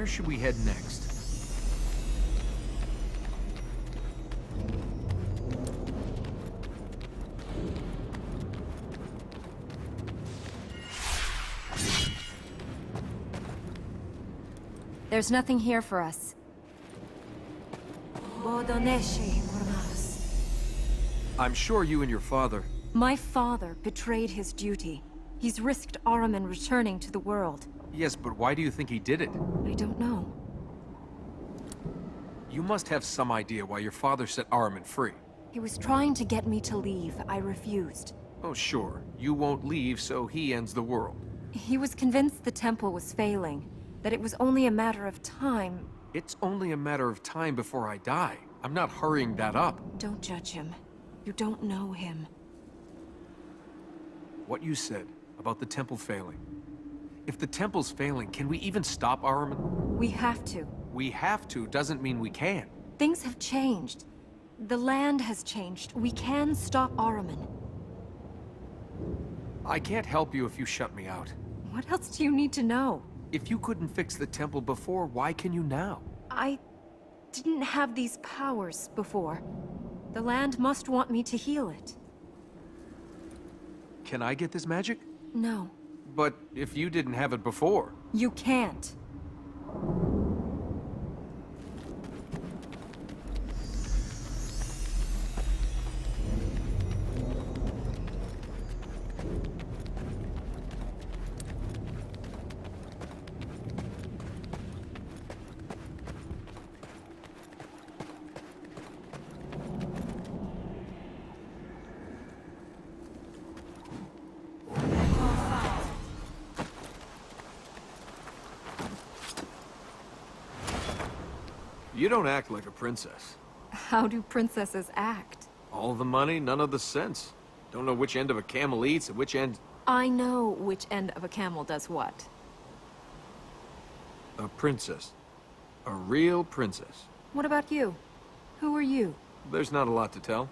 Where should we head next? There's nothing here for us. I'm sure you and your father... My father betrayed his duty. He's risked Ahriman returning to the world. Yes, but why do you think he did it? I don't know. You must have some idea why your father set Ahriman free. He was trying to get me to leave. I refused. Oh, sure. You won't leave, so he ends the world. He was convinced the temple was failing, that it was only a matter of time. It's only a matter of time before I die. I'm not hurrying that up. Don't judge him. You don't know him. What you said about the temple failing. If the temple's failing, can we even stop Ahriman? We have to. We have to doesn't mean we can. Things have changed. The land has changed. We can stop Ahriman. I can't help you if you shut me out. What else do you need to know? If you couldn't fix the temple before, why can you now? I didn't have these powers before. The land must want me to heal it. Can I get this magic? No. But if you didn't have it before... You can't. You don't act like a princess. How do princesses act? All the money, none of the sense. Don't know which end of a camel eats and which end... I know which end of a camel does what. A princess. A real princess. What about you? Who are you? There's not a lot to tell.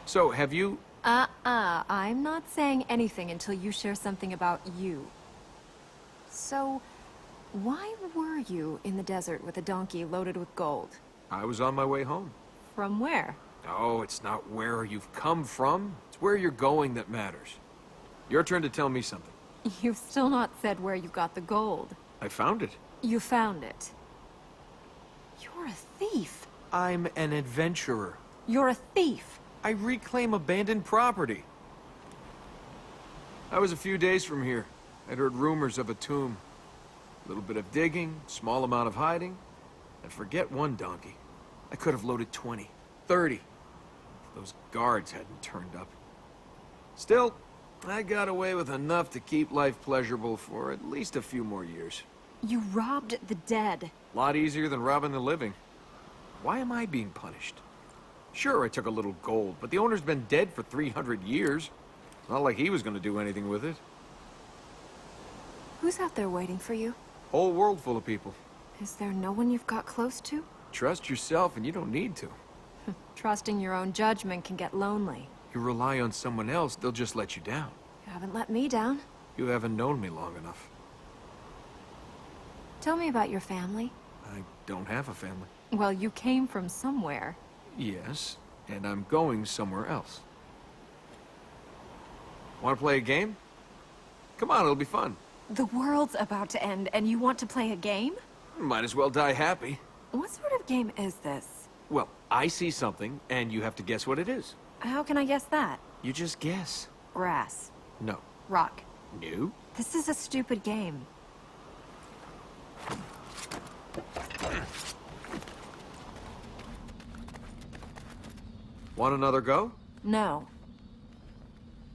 So, have you... I'm not saying anything until you share something about you. So, why were you in the desert with a donkey loaded with gold? I was on my way home. From where? Oh, it's not where you've come from. It's where you're going that matters. Your turn to tell me something. You've still not said where you got the gold. I found it. You found it. You're a thief. I'm an adventurer. You're a thief. I reclaim abandoned property. I was a few days from here. I'd heard rumors of a tomb. A little bit of digging, small amount of hiding, and forget one donkey. I could have loaded 20, 30. If those guards hadn't turned up. Still, I got away with enough to keep life pleasurable for at least a few more years. You robbed the dead. A lot easier than robbing the living. Why am I being punished? Sure, I took a little gold, but the owner's been dead for 300 years. Not like he was gonna do anything with it. Who's out there waiting for you? Whole world full of people. Is there no one you've got close to? Trust yourself and you don't need to. Trusting your own judgment can get lonely. You rely on someone else, they'll just let you down. You haven't let me down. You haven't known me long enough. Tell me about your family. I don't have a family. Well, you came from somewhere. Yes, and I'm going somewhere else. Want to play a game? Come on, it'll be fun. The world's about to end, and you want to play a game? Might as well die happy. What sort of game is this? Well, I see something, and you have to guess what it is. How can I guess that? You just guess. Grass. No. Rock. No? This is a stupid game. Want another go? No.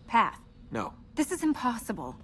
Path. No. This is impossible.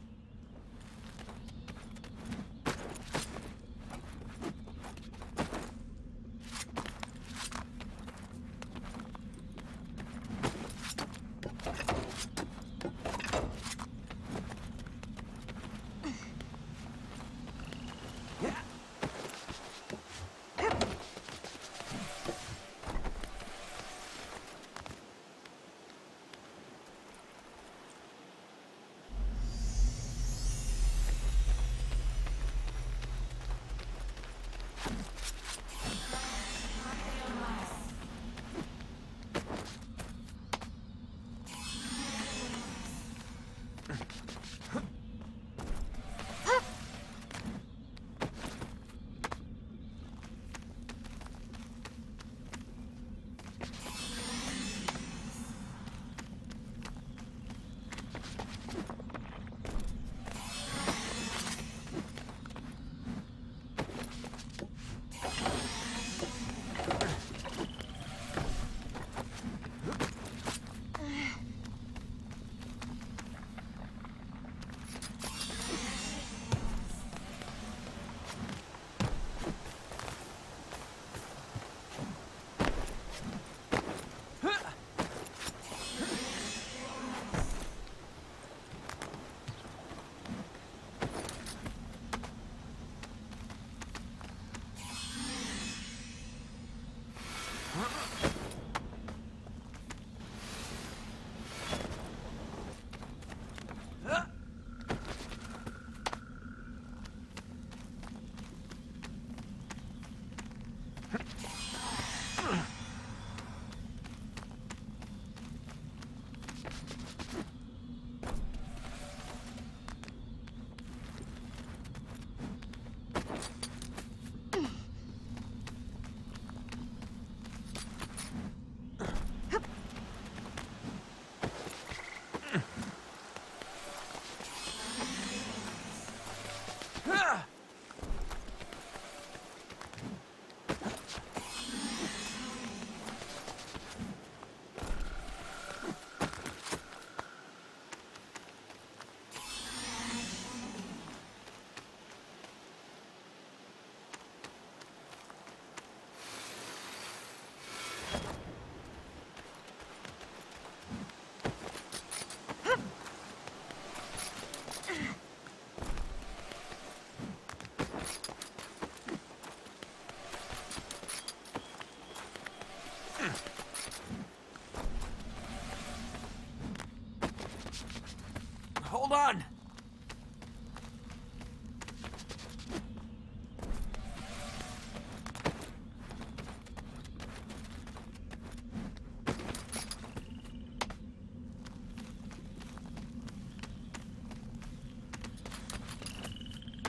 on!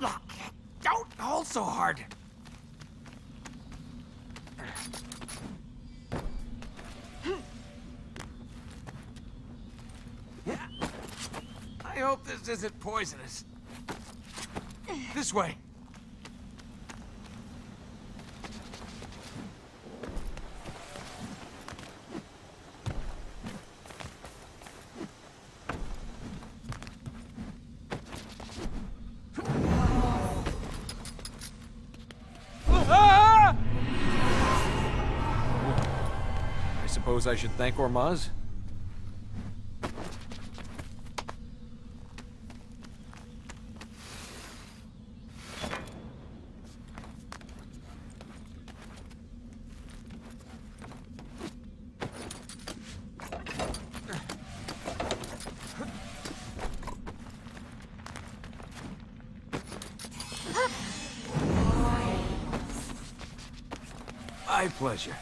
Look, don't hold so hard. I hope this isn't poisonous. This way. Ah! I suppose I should thank Ormaz? My pleasure.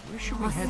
Where should we head?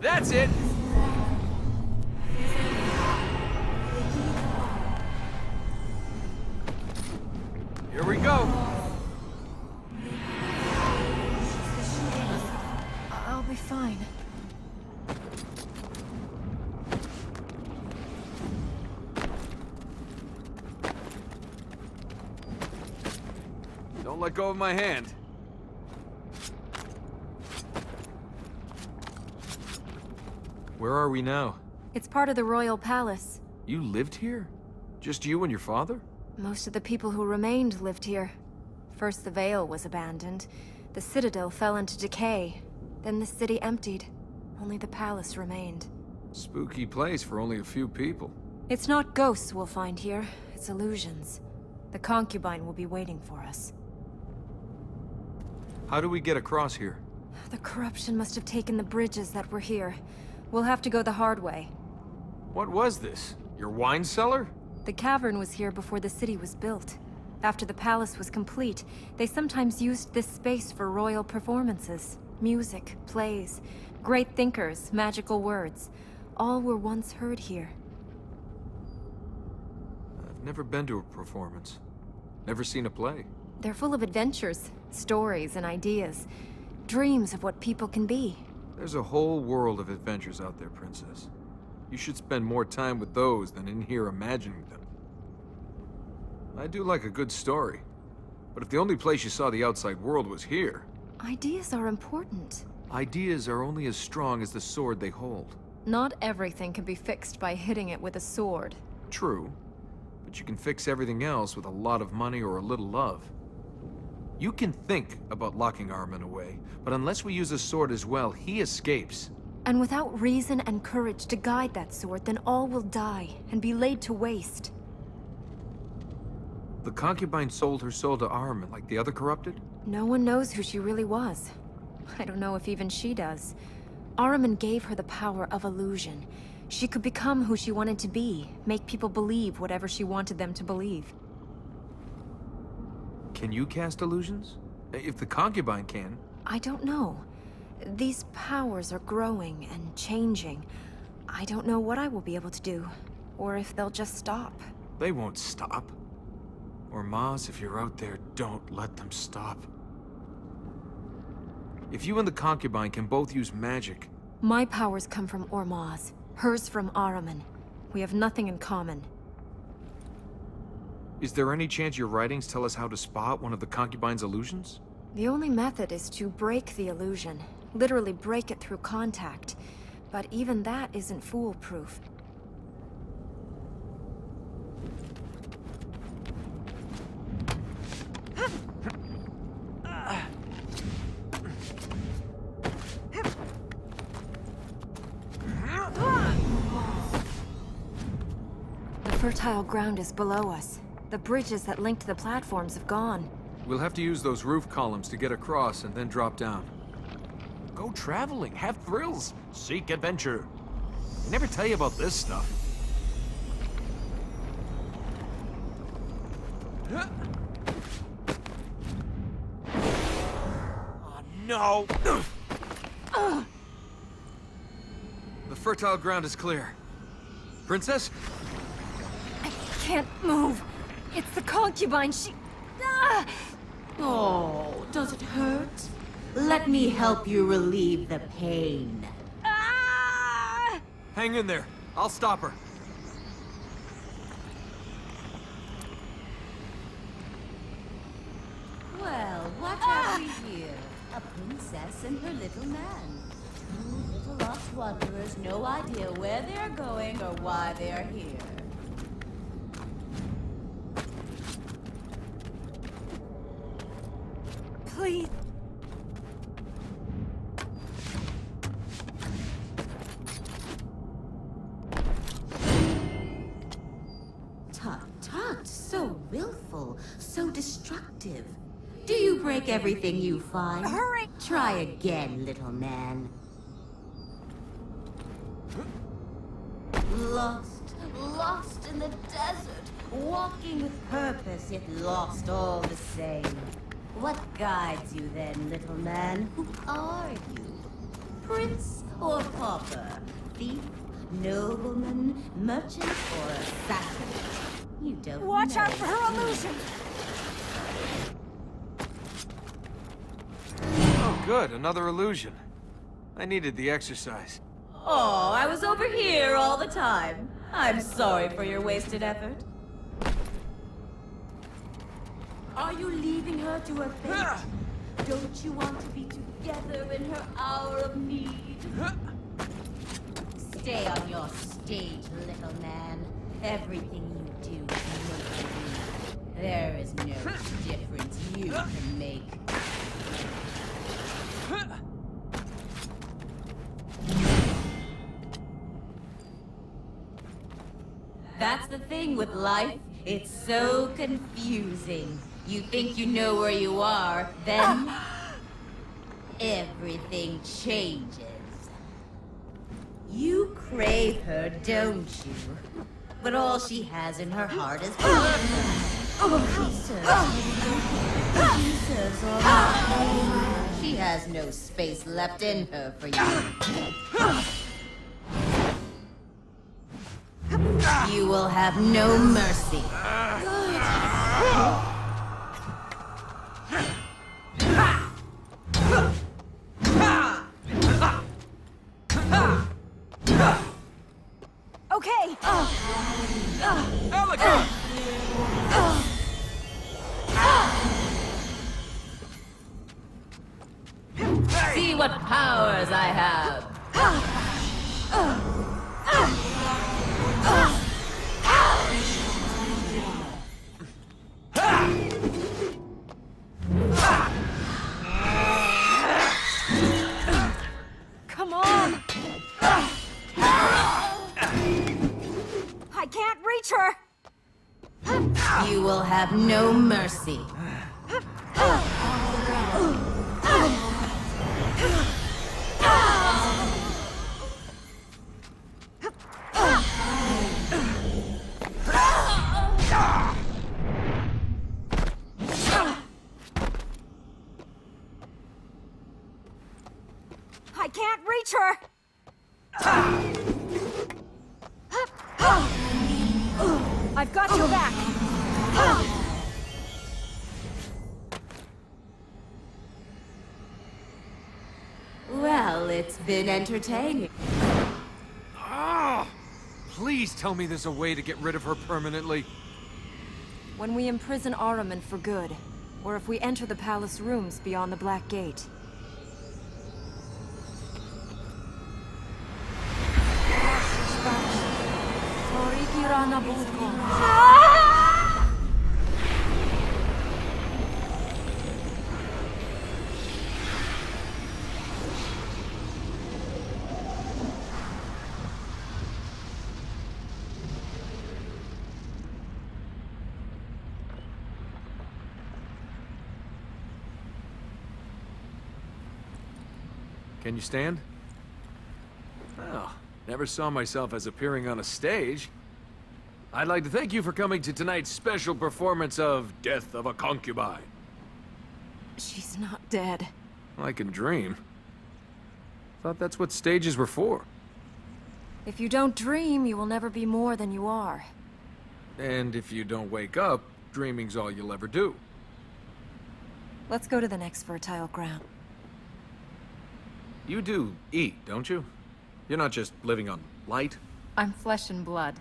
That's it! Here we go! I'll be fine. Don't let go of my hand. Where are we now? It's part of the royal palace. You lived here? Just you and your father? Most of the people who remained lived here. First the Vale was abandoned. The citadel fell into decay. Then the city emptied. Only the palace remained. Spooky place for only a few people. It's not ghosts we'll find here. It's illusions. The concubine will be waiting for us. How do we get across here? The corruption must have taken the bridges that were here. We'll have to go the hard way. What was this? Your wine cellar? The Cavern was here before the city was built. After the palace was complete, they sometimes used this space for royal performances. Music, plays, great thinkers, magical words. All were once heard here. I've never been to a performance. Never seen a play. They're full of adventures, stories, and ideas. Dreams of what people can be. There's a whole world of adventures out there, Princess. You should spend more time with those than in here imagining them. I do like a good story. But if the only place you saw the outside world was here... Ideas are important. Ideas are only as strong as the sword they hold. Not everything can be fixed by hitting it with a sword. True. But you can fix everything else with a lot of money or a little love. You can think about locking Armin away, but unless we use a sword as well, he escapes. And without reason and courage to guide that sword, then all will die and be laid to waste. The concubine sold her soul to Armin like the other corrupted? No one knows who she really was. I don't know if even she does. Ahriman gave her the power of illusion. She could become who she wanted to be, make people believe whatever she wanted them to believe. Can you cast illusions? If the concubine can. I don't know. These powers are growing and changing. I don't know what I will be able to do, or if they'll just stop. They won't stop. Or Maz, if you're out there, don't let them stop. If you and the concubine can both use magic... My powers come from Ormaz, hers from Ahriman. We have nothing in common. Is there any chance your writings tell us how to spot one of the concubine's illusions? The only method is to break the illusion. Literally break it through contact. But even that isn't foolproof. The fertile ground is below us. The bridges that linked the platforms have gone. We'll have to use those roof columns to get across and then drop down. Go traveling, have thrills, seek adventure. I never tell you about this stuff. Oh, no! The fertile ground is clear. Princess? I can't move. It's the concubine. Ah! Oh, does it hurt? Let me help you relieve the pain. Ah! Hang in there. I'll stop her. Well, what have we here? A princess and her little man. Two little lost wanderers, no idea where they're going or why they're here. Please. Tut, tut, so willful, so destructive. Do you break everything you find? Hurry! Try again, little man. Lost in the desert, walking with purpose, yet lost all the same. What guides you then, little man? Who are you? Prince or pauper? Thief, nobleman, merchant, or assassin? You don't Watch know. out for her illusion! Oh, good. Another illusion. I needed the exercise. Oh, I was over here all the time. I'm sorry for your wasted effort. Are you leaving her to her fate? Don't you want to be together in her hour of need? Stay on your stage, little man. Everything you do is make you. There is no difference you can make. That's the thing with life. It's so confusing. You think you know where you are, then everything changes. You crave her, don't you? But all she has in her heart is she serves all. She has no space left in her for you. You will have no mercy. Okay! Elegant! See what powers I have. Come on! I can't reach her! You will have no mercy. I've got your back! Well, it's been entertaining. Ah! Please tell me there's a way to get rid of her permanently. When we imprison Ahriman for good, or if we enter the palace rooms beyond the Black Gate. Can you stand? Well, never saw myself as appearing on a stage. I'd like to thank you for coming to tonight's special performance of Death of a Concubine. She's not dead. I can dream. Thought that's what stages were for. If you don't dream, you will never be more than you are. And if you don't wake up, dreaming's all you'll ever do. Let's go to the next fertile ground. You do eat, don't you? You're not just living on light? I'm flesh and blood.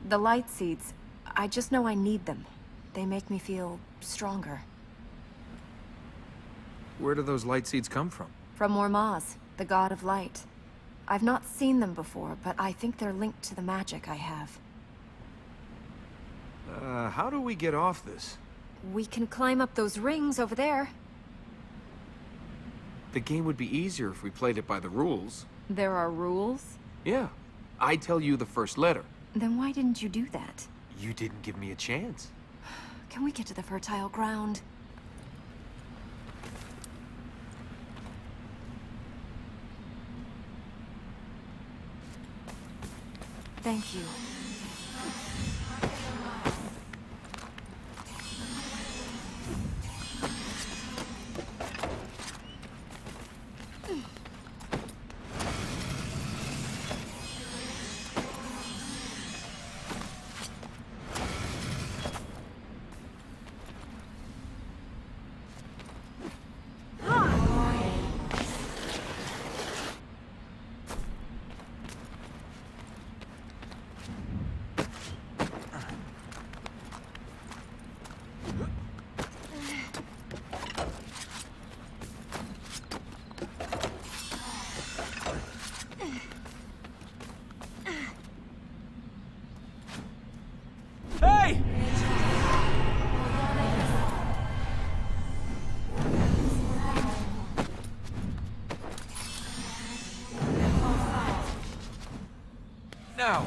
The light seeds, I just know I need them. They make me feel stronger. Where do those light seeds come from? From Ormaz, the god of light. I've not seen them before, but I think they're linked to the magic I have. How do we get off this? We can climb up those rings over there. The game would be easier if we played it by the rules. There are rules? Yeah. I tell you the first letter. Then why didn't you do that? You didn't give me a chance. Can we get to the fertile ground? Thank you. Hey! Now!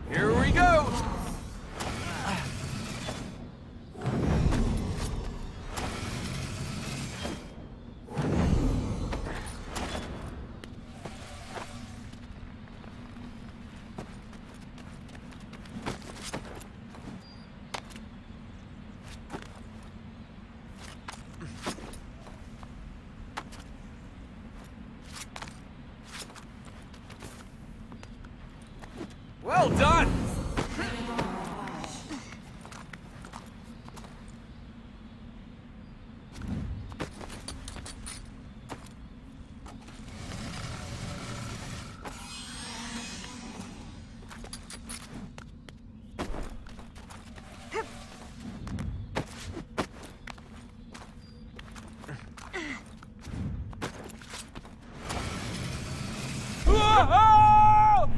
Here we go! Well done! Whoa!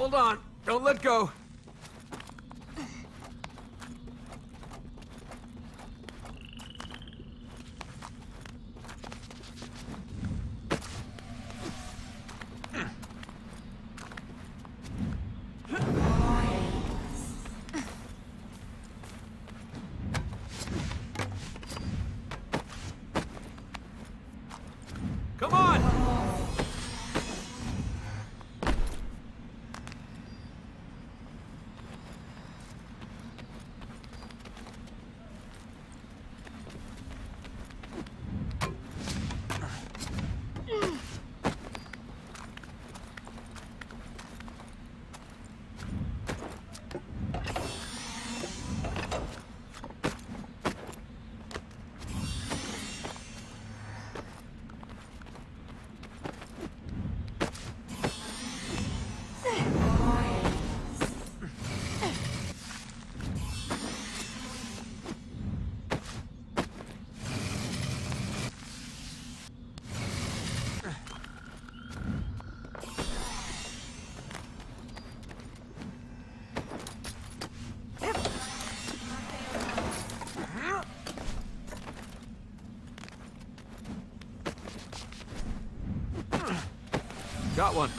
Hold on. Don't let go. Come on! Got one.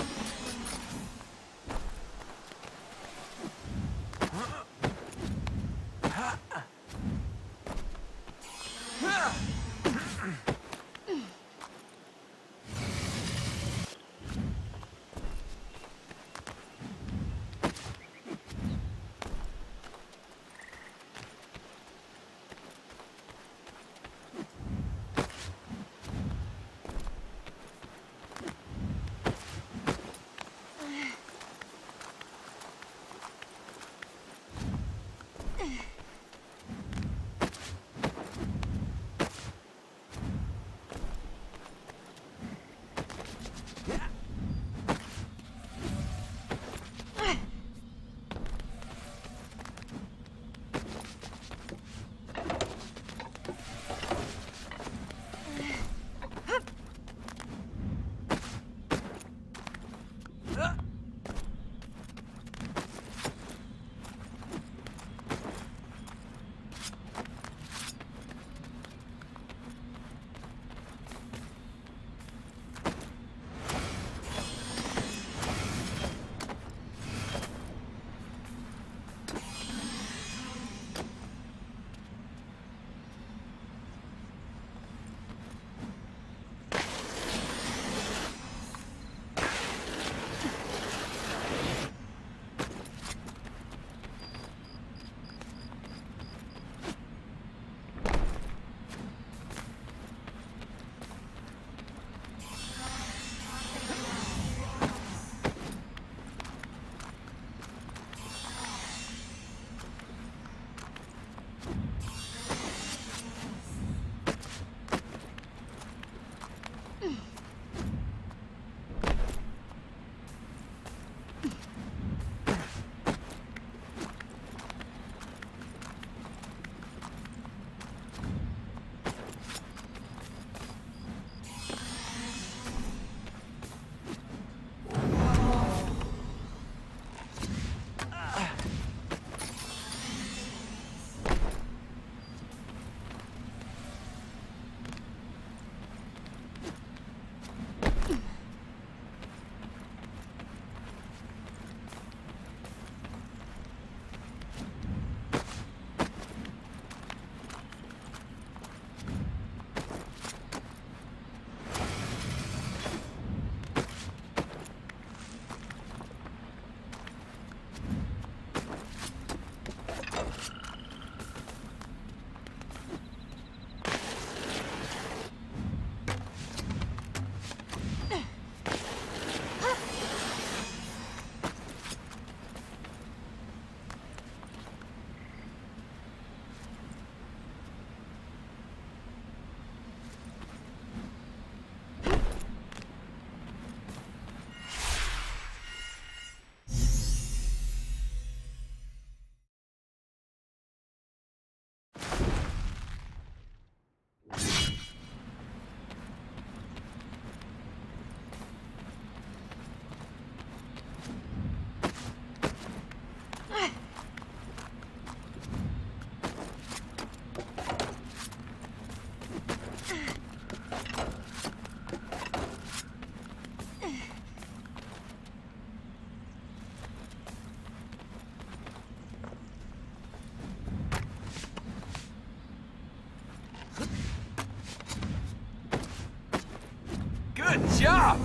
job!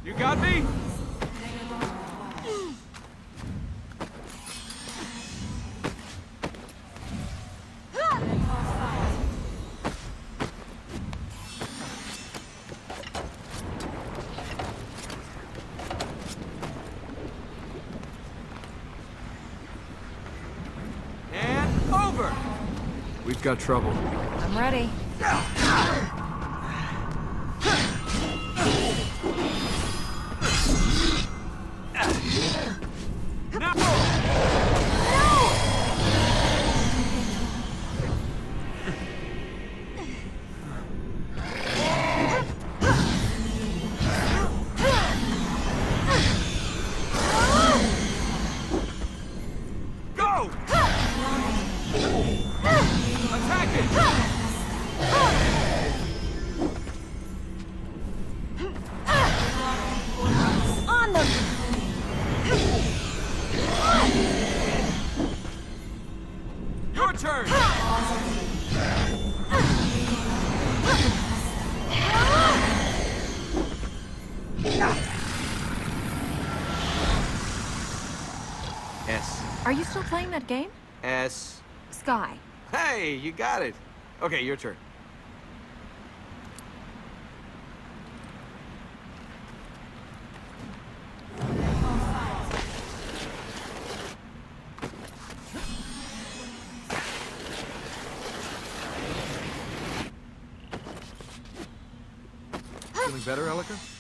You got me? And over! We've got trouble. I'm ready. Go! Attack it! On them! Your turn! S. Are you still playing that game? S. Sky. Hey, you got it. Okay, your turn. Feeling better, Elika?